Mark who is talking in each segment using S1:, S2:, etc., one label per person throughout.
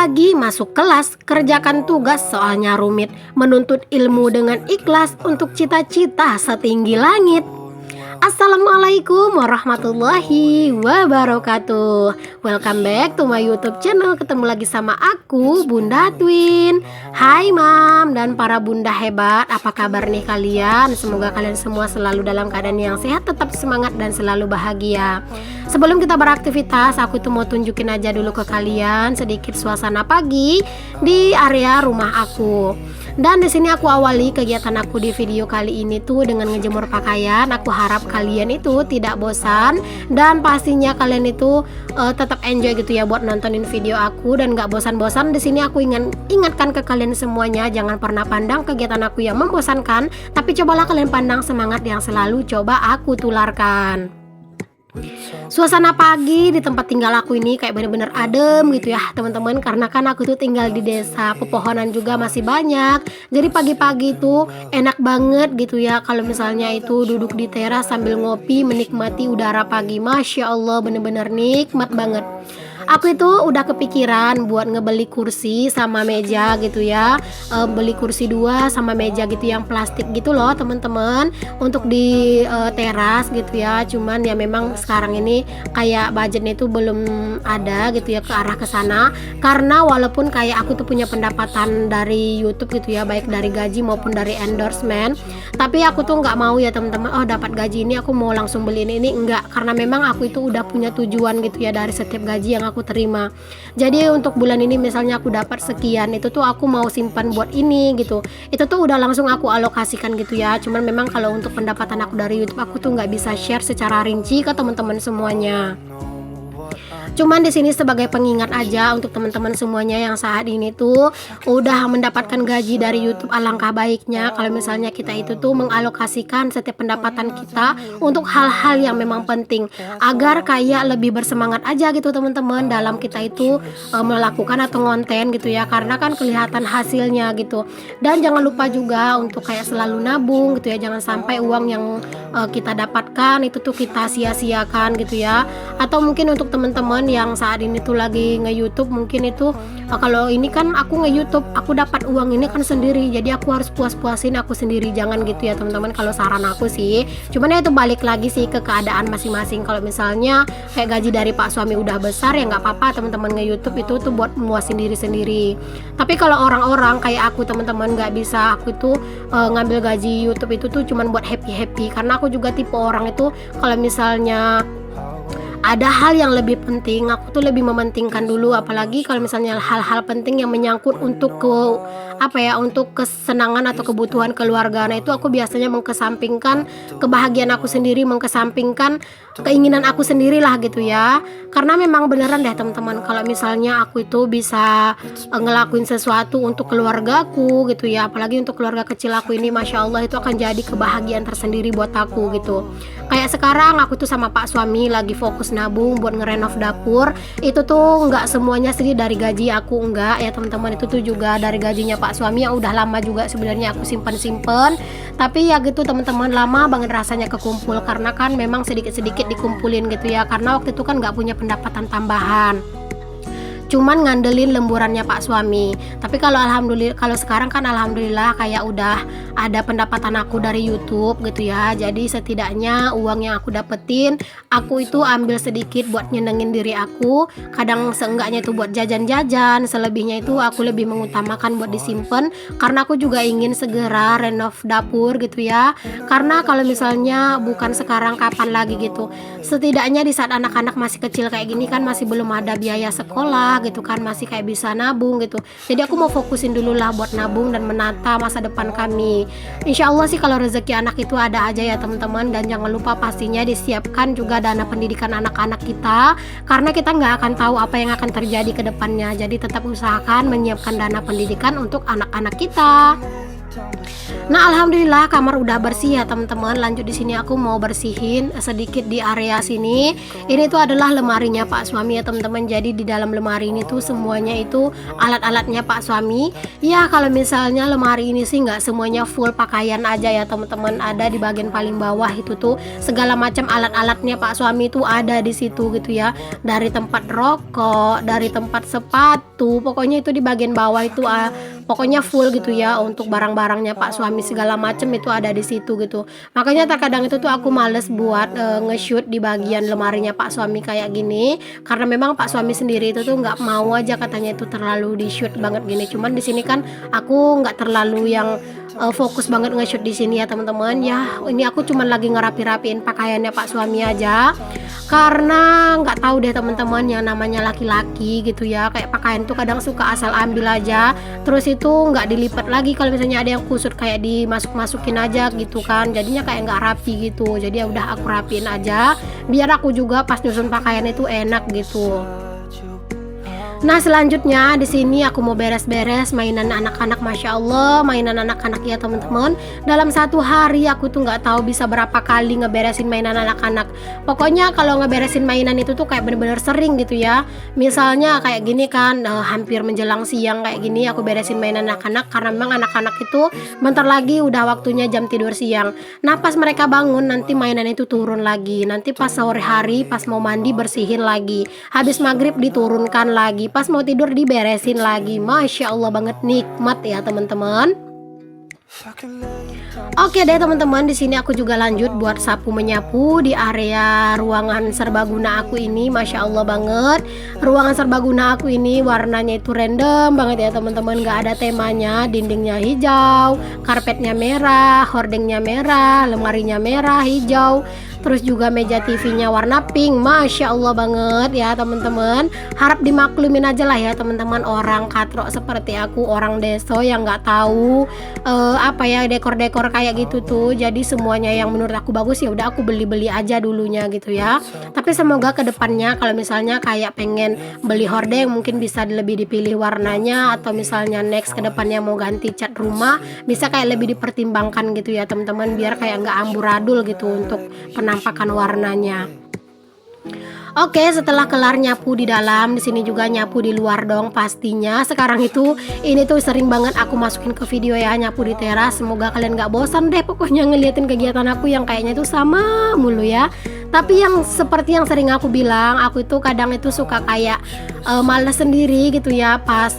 S1: pagi masuk kelas, kerjakan tugas soalnya rumit, menuntut ilmu dengan ikhlas untuk cita-cita setinggi langit. Assalamualaikum warahmatullahi wabarakatuh. Welcome back to my YouTube channel. Ketemu lagi sama aku, Bunda Twin. Hai Mam dan para bunda hebat, apa kabar nih kalian? Semoga kalian semua selalu dalam keadaan yang sehat, tetap semangat dan selalu bahagia. Sebelum kita beraktivitas, aku tuh mau tunjukin aja dulu ke kalian sedikit suasana pagi di area rumah aku. Dan di sini aku awali kegiatan aku di video kali ini tuh dengan ngejemur pakaian. Aku harap kalian itu tidak bosan dan pastinya kalian itu tetap enjoy gitu ya buat nontonin video aku dan gak bosan-bosan. Di sini aku ingatkan ke kalian semuanya, jangan pernah pandang kegiatan aku yang membosankan, tapi cobalah kalian pandang semangat yang selalu coba aku tularkan. Suasana pagi di tempat tinggal aku ini kayak bener-bener adem gitu ya teman-teman, karena kan aku tuh tinggal di desa, pepohonan juga masih banyak. Jadi pagi-pagi itu enak banget gitu ya kalau misalnya itu duduk di teras sambil ngopi menikmati udara pagi. Masya Allah, bener-bener nikmat banget. Aku itu udah kepikiran buat ngebeli kursi sama meja gitu ya, beli kursi 2 sama meja gitu yang plastik gitu loh teman-teman, untuk di teras gitu ya. Cuman ya memang sekarang ini kayak budgetnya itu belum ada gitu ya ke arah ke sana, karena walaupun kayak aku tuh punya pendapatan dari YouTube gitu ya, baik dari gaji maupun dari endorsement, tapi aku tuh nggak mau ya teman-teman, oh dapat gaji ini aku mau langsung beli ini enggak, karena memang aku itu udah punya tujuan gitu ya dari setiap gaji yang aku terima. Jadi untuk bulan ini misalnya aku dapat sekian, itu tuh aku mau simpan buat ini gitu. Itu tuh udah langsung aku alokasikan gitu ya. Cuman memang kalau untuk pendapatan aku dari YouTube, aku tuh nggak bisa share secara rinci ke teman-teman semuanya. Cuman di sini sebagai pengingat aja untuk teman-teman semuanya yang saat ini tuh udah mendapatkan gaji dari YouTube, alangkah baiknya kalau misalnya kita itu tuh mengalokasikan setiap pendapatan kita untuk hal-hal yang memang penting, agar kayak lebih bersemangat aja gitu teman-teman dalam kita itu melakukan atau ngonten gitu ya, karena kan kelihatan hasilnya gitu. Dan jangan lupa juga untuk kayak selalu nabung gitu ya, jangan sampai uang yang kita dapatkan itu tuh kita sia-siakan gitu ya. Atau mungkin untuk teman-teman yang saat ini tuh lagi nge-YouTube, mungkin itu kalau ini kan aku nge-YouTube, aku dapat uang ini kan sendiri, jadi aku harus puas-puasin aku sendiri. Jangan gitu ya teman-teman, kalau saran aku sih. Cuman ya itu balik lagi sih ke keadaan masing-masing. Kalau misalnya kayak gaji dari Pak suami udah besar ya nggak apa-apa teman-teman, nge-YouTube itu tuh buat muasin diri sendiri. Tapi kalau orang-orang kayak aku teman-teman nggak bisa, aku tuh ngambil gaji YouTube itu tuh cuman buat happy-happy, karena aku juga tipe orang itu kalau misalnya ada hal yang lebih penting, aku tuh lebih mementingkan dulu. Apalagi kalau misalnya hal-hal penting yang menyangkut untuk untuk kesenangan atau kebutuhan keluarga. Nah itu aku biasanya mengkesampingkan kebahagiaan aku sendiri, mengkesampingkan keinginan aku sendiri lah gitu ya. Karena memang beneran deh teman-teman, kalau misalnya aku itu bisa ngelakuin sesuatu untuk keluargaku gitu ya, apalagi untuk keluarga kecil aku ini, masya Allah itu akan jadi kebahagiaan tersendiri buat aku gitu. Kayak sekarang aku tuh sama Pak suami lagi fokus nabung buat ngerenov dapur. Itu tuh nggak semuanya sih dari gaji aku, enggak ya teman-teman, itu tuh juga dari gajinya Pak suami yang udah lama juga sebenarnya aku simpen. Tapi ya gitu teman-teman, lama banget rasanya kekumpul, karena kan memang sedikit-sedikit dikumpulin gitu ya, karena waktu itu kan nggak punya pendapatan tambahan, cuman ngandelin lemburannya Pak suami. Tapi kalau sekarang kan alhamdulillah kayak udah ada pendapatan aku dari YouTube gitu ya. Jadi setidaknya uang yang aku dapetin, aku itu ambil sedikit buat nyenengin diri aku. Kadang seenggaknya itu buat jajan-jajan, selebihnya itu aku lebih mengutamakan buat disimpan, karena aku juga ingin segera renov dapur gitu ya. Karena kalau misalnya bukan sekarang, kapan lagi gitu. Setidaknya di saat anak-anak masih kecil kayak gini kan masih belum ada biaya sekolah gitu kan, masih kayak bisa nabung gitu. Jadi aku mau fokusin dulu lah buat nabung dan menata masa depan kami. Insya Allah sih kalau rezeki anak itu ada aja ya teman-teman. Dan jangan lupa pastinya disiapkan juga dana pendidikan anak-anak kita, karena kita nggak akan tahu apa yang akan terjadi ke depannya. Jadi tetap usahakan menyiapkan dana pendidikan untuk anak-anak kita. Nah, alhamdulillah kamar udah bersih ya teman-teman. Lanjut di sini aku mau bersihin sedikit di area sini. Ini tuh adalah lemarinya Pak suami ya teman-teman. Jadi di dalam lemari ini tuh semuanya itu alat-alatnya Pak suami. Ya kalau misalnya lemari ini sih nggak semuanya full pakaian aja ya teman-teman. Ada di bagian paling bawah itu tuh segala macam alat-alatnya Pak suami tuh ada di situ gitu ya. Dari tempat rokok, dari tempat sepatu, pokoknya itu di bagian bawah itu pokoknya full gitu ya untuk barang-barangnya Pak suami segala macem itu ada di situ gitu. Makanya terkadang itu tuh aku males buat nge-shoot di bagian lemarinya Pak suami kayak gini karena memang Pak suami sendiri itu tuh nggak mau aja katanya itu terlalu di shoot banget gini. Cuman di sini kan aku nggak terlalu yang fokus banget nge-shoot di sini ya teman-teman. Ya ini aku cuman lagi ngerapi-rapiin pakaiannya Pak suami aja karena nggak tahu deh teman-teman yang namanya laki-laki gitu ya, kayak pakaian tuh kadang suka asal ambil aja terus itu nggak dilipat lagi kalau misalnya ada yang kusut kayak dimasuk-masukin aja gitu kan, jadinya kayak nggak rapi gitu. Jadi ya udah aku rapiin aja biar aku juga pas nyusun pakaian itu enak gitu. Nah selanjutnya di sini aku mau beres-beres mainan anak-anak. Masya Allah mainan anak-anak ya teman-teman. Dalam satu hari aku tuh nggak tahu bisa berapa kali ngeberesin mainan anak-anak. Pokoknya kalau ngeberesin mainan itu tuh kayak bener-bener sering gitu ya. Misalnya kayak gini kan hampir menjelang siang kayak gini aku beresin mainan anak-anak karena memang anak-anak itu bentar lagi udah waktunya jam tidur siang. Nah pas mereka bangun nanti mainan itu turun lagi. Nanti pas sore hari pas mau mandi bersihin lagi. Habis maghrib diturunkan lagi. Pas mau tidur diberesin lagi. Masya Allah banget nikmat ya teman-teman. Oke deh teman-teman, di sini aku juga lanjut buat sapu menyapu di area ruangan serbaguna aku ini. Masya Allah banget. Ruangan serbaguna aku ini warnanya itu random banget ya teman-teman, nggak ada temanya. Dindingnya hijau, karpetnya merah, hordengnya merah, lemarinya merah, hijau. Terus juga meja TV-nya warna pink. Masya Allah banget ya teman-teman. Harap dimaklumin aja lah ya teman-teman, orang katrok seperti aku, orang deso yang nggak tahu apa ya dekor-dekor kayak gitu tuh. Jadi semuanya yang menurut aku bagus ya udah aku beli-beli aja dulunya gitu ya. Tapi semoga kedepannya kalau misalnya kayak pengen beli hordeng mungkin bisa lebih dipilih warnanya, atau misalnya next kedepannya mau ganti cat rumah bisa kayak lebih dipertimbangkan gitu ya teman-teman, biar kayak nggak amburadul gitu untuk penampakan warnanya. Oke, setelah kelar nyapu di dalam, di sini juga nyapu di luar dong pastinya. Sekarang itu ini tuh sering banget aku masukin ke video ya, nyapu di teras. Semoga kalian gak bosan deh pokoknya ngeliatin kegiatan aku yang kayaknya itu sama mulu ya. Tapi yang seperti yang sering aku bilang, aku itu kadang itu suka kayak males sendiri gitu ya pas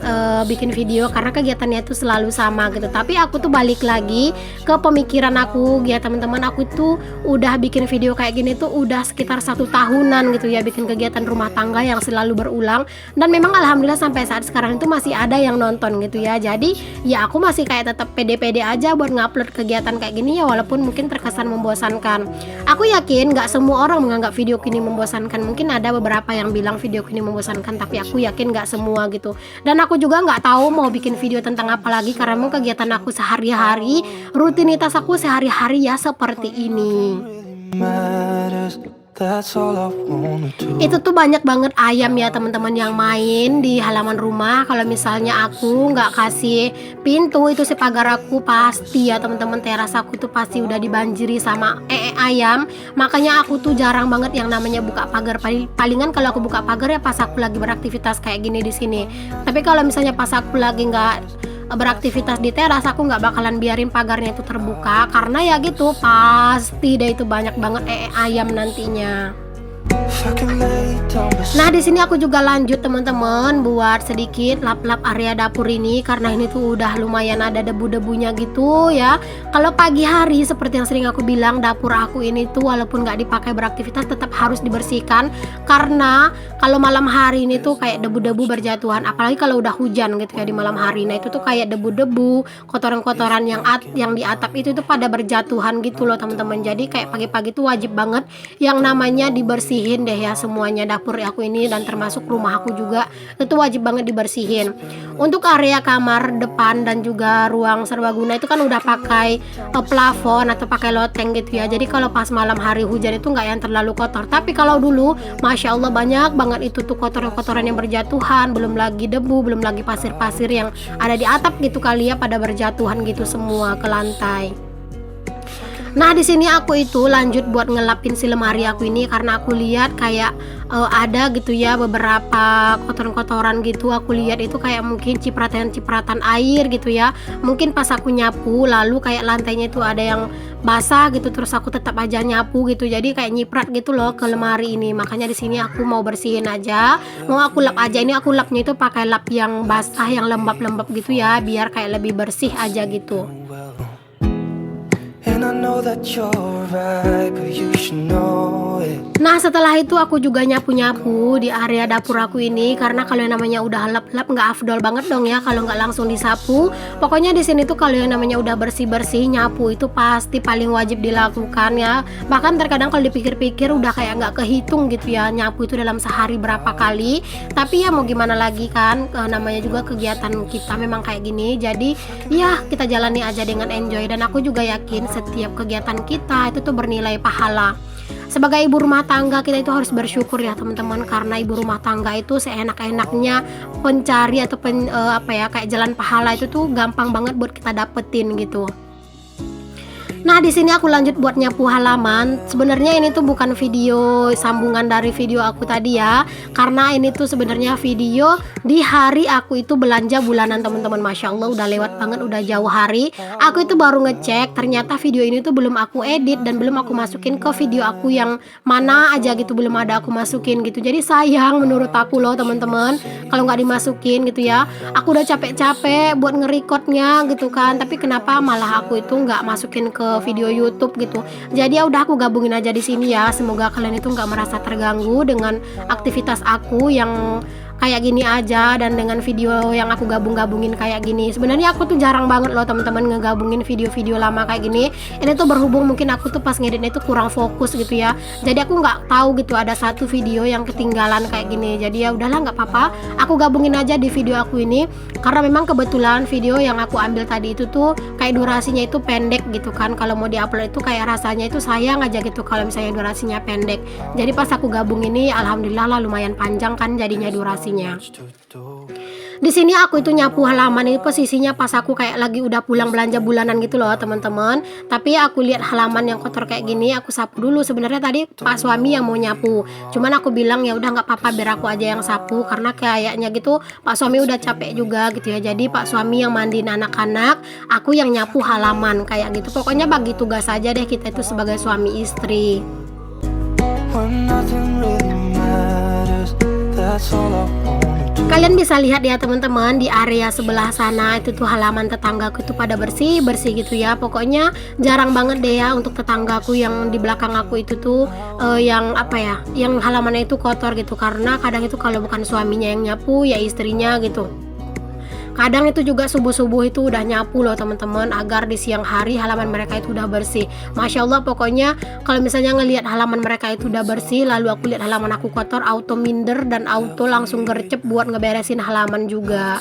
S1: bikin video karena kegiatannya itu selalu sama gitu. Tapi aku tuh balik lagi ke pemikiran aku ya teman-teman. Aku tuh udah bikin video kayak gini tuh udah sekitar 1 tahunan gitu ya, bikin kegiatan rumah tangga yang selalu berulang, dan memang alhamdulillah sampai saat sekarang itu masih ada yang nonton gitu ya. Jadi ya aku masih kayak tetap pede-pede aja buat ngupload kegiatan kayak gini ya, walaupun mungkin terkesan membosankan. Aku yakin gak semua orang menganggap video ini membosankan. Mungkin ada beberapa yang bilang video ini membosankan, tapi aku yakin gak semua gitu. Dan aku juga gak tahu mau bikin video tentang apa lagi karena memang kegiatan aku sehari-hari, rutinitas aku sehari-hari ya seperti ini. Itu tuh banyak banget ayam ya teman-teman yang main di halaman rumah. Kalau misalnya aku nggak kasih pintu itu si pagar aku, pasti ya teman-teman teras aku tuh pasti udah dibanjiri sama ayam. Makanya aku tuh jarang banget yang namanya buka pagar. Palingan kalau aku buka pagar ya pas aku lagi beraktivitas kayak gini di sini. Tapi kalau misalnya pas aku lagi nggak beraktivitas di teras, aku nggak bakalan biarin pagarnya itu terbuka karena ya gitu pasti deh itu banyak banget ayam nantinya. Nah di sini aku juga lanjut teman-teman buat sedikit lap-lap area dapur ini karena ini tuh udah lumayan ada debu-debunya gitu ya. Kalau pagi hari seperti yang sering aku bilang, dapur aku ini tuh walaupun nggak dipakai beraktivitas tetap harus dibersihkan karena kalau malam hari ini tuh kayak debu-debu berjatuhan, apalagi kalau udah hujan gitu ya di malam hari. Nah itu tuh kayak debu-debu, kotoran-kotoran yang di atap itu tuh pada berjatuhan gitu loh teman-teman. Jadi kayak pagi-pagi tuh wajib banget yang namanya dibersihin deh deh ya semuanya, dapur aku ini dan termasuk rumah aku juga itu wajib banget dibersihin. Untuk area kamar depan dan juga ruang serbaguna itu kan udah pakai plafon atau pakai loteng gitu ya. Jadi kalau pas malam hari hujan itu nggak yang terlalu kotor. Tapi kalau dulu, masya Allah banyak banget itu tuh kotoran-kotoran yang berjatuhan, belum lagi debu, belum lagi pasir-pasir yang ada di atap gitu kali ya, pada berjatuhan gitu semua ke lantai. Nah di sini aku itu lanjut buat ngelapin si lemari aku ini karena aku lihat kayak ada gitu ya beberapa kotoran-kotoran gitu. Aku lihat itu kayak mungkin cipratan-cipratan air gitu ya. Mungkin pas aku nyapu lalu kayak lantainya itu ada yang basah gitu, terus aku tetap aja nyapu gitu. Jadi kayak nyiprat gitu loh ke lemari ini. Makanya di sini aku mau bersihin aja, mau aku lap aja. Ini aku lapnya itu pakai lap yang basah, yang lembab-lembab gitu ya, biar kayak lebih bersih aja gitu. Nah setelah itu aku juga nyapu-nyapu di area dapur aku ini karena kalau yang namanya udah lap-lap nggak afdol banget dong ya kalau nggak langsung disapu. Pokoknya di sini tuh kalau yang namanya udah bersih-bersih, nyapu itu pasti paling wajib dilakukan ya. Bahkan terkadang kalau dipikir-pikir udah kayak nggak kehitung gitu ya nyapu itu dalam sehari berapa kali. Tapi ya mau gimana lagi kan, namanya juga kegiatan kita memang kayak gini. Jadi ya kita jalani aja dengan enjoy, dan aku juga yakin setiap kegiatan kita itu tuh bernilai pahala. Sebagai ibu rumah tangga kita itu harus bersyukur ya teman-teman, karena ibu rumah tangga itu seenak-enaknya pencari atau kayak jalan pahala itu tuh gampang banget buat kita dapetin gitu. Nah di sini aku lanjut buat nyapu halaman. Sebenarnya ini tuh bukan video sambungan dari video aku tadi ya, karena ini tuh sebenarnya video di hari aku itu belanja bulanan teman-teman. Masya Allah udah lewat banget, udah jauh hari. Aku itu baru ngecek, ternyata video ini tuh belum aku edit dan belum aku masukin ke video aku yang mana aja gitu, belum ada aku masukin gitu. Jadi sayang menurut aku loh teman-teman kalau nggak dimasukin gitu ya. Aku udah capek-capek buat ngerekodnya gitu kan, tapi kenapa malah aku itu nggak masukin ke video YouTube gitu. Jadi ya udah aku gabungin aja di sini ya. Semoga kalian itu nggak merasa terganggu dengan aktivitas aku yang kayak gini aja dan dengan video yang aku gabung-gabungin kayak gini. Sebenarnya aku tuh jarang banget loh teman-teman ngegabungin video-video lama kayak gini. Ini tuh berhubung mungkin aku tuh pas ngeditnya itu kurang fokus gitu ya. Jadi aku nggak tahu gitu ada satu video yang ketinggalan kayak gini. Jadi ya udahlah nggak apa-apa. Aku gabungin aja di video aku ini karena memang kebetulan video yang aku ambil tadi itu tuh kayak durasinya itu pendek gitu kan. Kalau mau diupload itu kayak rasanya itu sayang aja gitu kalau misalnya durasinya pendek. Jadi pas aku gabung ini alhamdulillah lah lumayan panjang kan jadinya durasi. Di sini aku itu nyapu halaman ini posisinya pas aku kayak lagi udah pulang belanja bulanan gitu loh teman-teman. Tapi aku lihat halaman yang kotor kayak gini, aku sapu dulu. Sebenarnya tadi Pak suami yang mau nyapu, cuman aku bilang ya udah nggak apa-apa biar aku aja yang sapu karena kayaknya gitu Pak suami udah capek juga gitu ya. Jadi Pak suami yang mandiin anak-anak, aku yang nyapu halaman kayak gitu. Pokoknya bagi tugas aja deh kita itu sebagai suami istri. Kalian bisa lihat ya teman-teman di area sebelah sana itu tuh halaman tetanggaku itu pada bersih gitu ya. Pokoknya jarang banget deh ya untuk tetanggaku yang di belakang aku itu tuh yang halamannya itu kotor gitu, karena kadang itu kalau bukan suaminya yang nyapu ya istrinya gitu. Kadang itu juga subuh-subuh itu udah nyapu loh teman-teman agar di siang hari halaman mereka itu udah bersih. Masya Allah pokoknya kalau misalnya ngelihat halaman mereka itu udah bersih lalu aku lihat halaman aku kotor, auto minder dan auto langsung gercep buat ngeberesin halaman juga.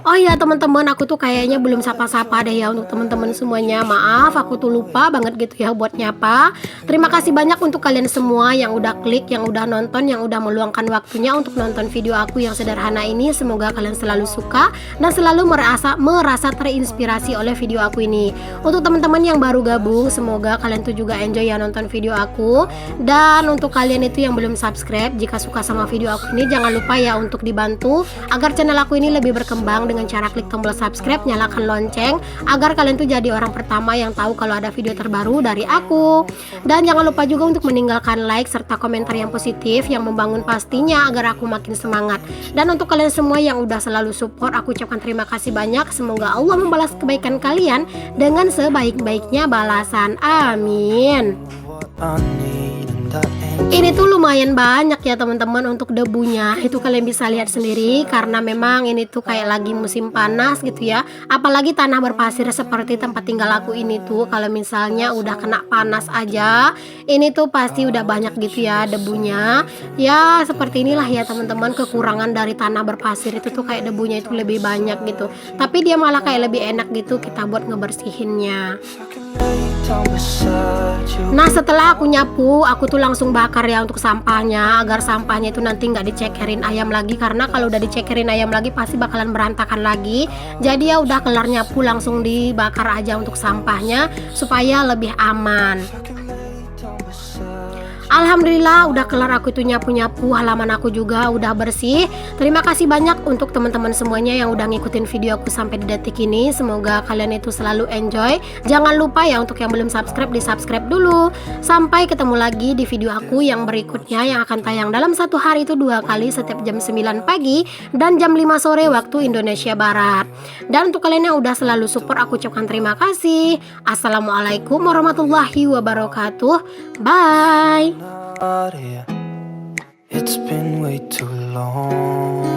S1: Oh iya teman-teman, aku tuh kayaknya belum sapa-sapa deh ya untuk teman-teman semuanya. Maaf aku tuh lupa banget gitu ya buat nyapa. Terima kasih banyak untuk kalian semua yang udah klik, yang udah nonton, yang udah meluangkan waktunya untuk nonton video aku yang sederhana ini. Semoga kalian selalu suka dan selalu merasa terinspirasi oleh video aku ini. Untuk teman-teman yang baru gabung, semoga kalian tuh juga enjoy ya nonton video aku. Dan untuk kalian itu yang belum subscribe, jika suka sama video aku ini jangan lupa ya untuk dibantu agar channel aku ini lebih berkembang dengan cara klik tombol subscribe, nyalakan lonceng agar kalian tuh jadi orang pertama yang tahu kalau ada video terbaru dari aku. Dan jangan lupa juga untuk meninggalkan like serta komentar yang positif yang membangun pastinya agar aku makin semangat. Dan untuk kalian semua yang udah selalu support, aku ucapkan terima kasih banyak. Semoga Allah membalas kebaikan kalian dengan sebaik-baiknya balasan. Amin. Ini tuh lumayan banyak ya teman-teman untuk debunya. Itu kalian bisa lihat sendiri karena memang ini tuh kayak lagi musim panas gitu ya. Apalagi tanah berpasir seperti tempat tinggal aku ini tuh, kalau misalnya udah kena panas aja, ini tuh pasti udah banyak gitu ya debunya. Ya seperti inilah ya teman-teman, kekurangan dari tanah berpasir itu tuh kayak debunya itu lebih banyak gitu. Tapi dia malah kayak lebih enak gitu kita buat ngebersihinnya. Nah setelah aku nyapu, aku tuh langsung bakar ya untuk sampahnya, agar sampahnya itu nanti nggak dicekerin ayam lagi, karena kalau udah dicekerin ayam lagi pasti bakalan berantakan lagi. Jadi ya udah kelar nyapu langsung dibakar aja untuk sampahnya supaya lebih aman. Alhamdulillah udah kelar aku itu nyapu-nyapu, halaman aku juga udah bersih. Terima kasih banyak untuk teman-teman semuanya yang udah ngikutin video aku sampai di detik ini. Semoga kalian itu selalu enjoy. Jangan lupa ya untuk yang belum subscribe, di subscribe dulu. Sampai ketemu lagi di video aku yang berikutnya, yang akan tayang dalam satu hari itu 2 kali, setiap jam 9 pagi dan jam 5 sore waktu Indonesia Barat. Dan untuk kalian yang udah selalu support, aku ucapkan terima kasih. Assalamualaikum warahmatullahi wabarakatuh. Bye.
S2: It's been way too long.